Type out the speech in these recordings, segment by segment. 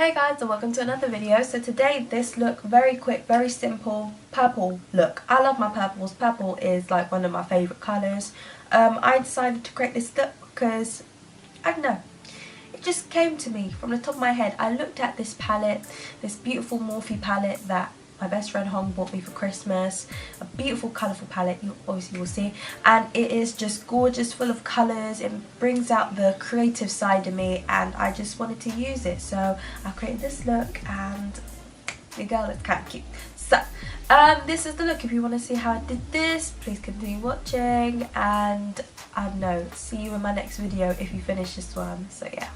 Hey guys, and welcome to another video. So today this look, very quick, very simple purple look. I love my purples. Purple is like one of my favourite colours. I decided to create this look because, I don't know, it just came to me from the top of my head. I looked at this palette, this beautiful Morphe palette that my best friend Hong bought me for Christmas. A beautiful colourful palette, you obviously will see, and it is just gorgeous, full of colours. It brings out the creative side of me, and I just wanted to use it, so I created this look, and the girl is kind of cute. So this is the look. If you want to see how I did this, please continue watching, and I don't know, see you in my next video if you finish this one. So yeah.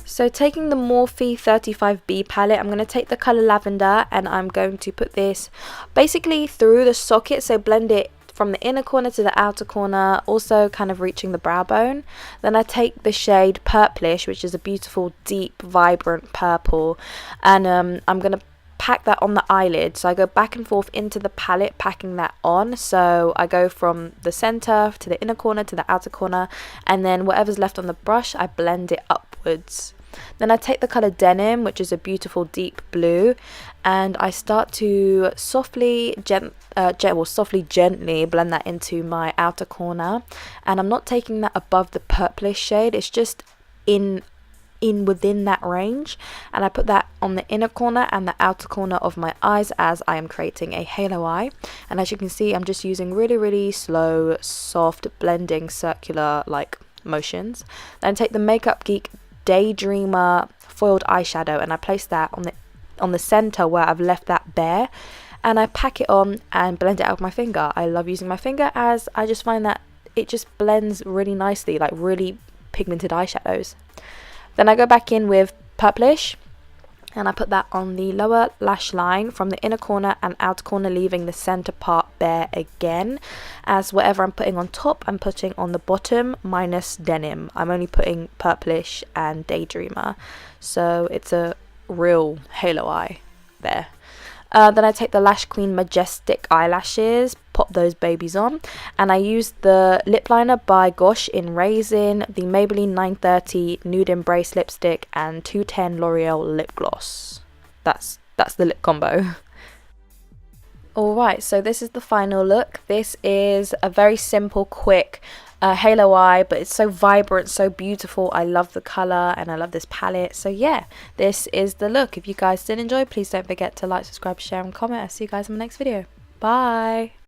So taking the Morphe 35B palette, I'm going to take the colour Lavender, and I'm going to put this basically through the socket, so blend it from the inner corner to the outer corner, also kind of reaching the brow bone. Then I take the shade Purplish, which is a beautiful deep vibrant purple, and I'm going to pack that on the eyelid. So I go back and forth into the palette, packing that on. So I go from the center to the inner corner to the outer corner, and then whatever's left on the brush, I blend it upwards. Then I take the colour Denim, which is a beautiful deep blue, and I start to softly gently blend that into my outer corner. And I'm not taking that above the purplish shade, it's just in within that range, and I put that on the inner corner and the outer corner of my eyes as I am creating a halo eye. And as you can see, I'm just using really slow, soft blending circular like motions. Then take the Makeup Geek Daydreamer foiled eyeshadow, and I place that on the center where I've left that bare, and I pack it on and blend it out with my finger. I love using my finger as I just find that it just blends really nicely, like really pigmented eyeshadows. Then I go back in with Purplish, and I put that on the lower lash line from the inner corner and outer corner, leaving the center part bare again, as whatever I'm putting on top, I'm putting on the bottom minus Denim. I'm only putting Purplish and Daydreamer, so it's a real halo eye there. Then I take the Lash Queen Majestic eyelashes, pop those babies on, and I use the lip liner by Gosh in Raisin, the Maybelline 930 Nude Embrace lipstick, and 210 L'Oreal lip gloss. That's the lip combo. Alright, so this is the final look. This is a very simple, quick halo eye, but it's so vibrant, so beautiful. I love the colour and I love this palette. So yeah, this is the look. If you guys did enjoy, please don't forget to like, subscribe, share and comment. I'll see you guys in my next video. Bye!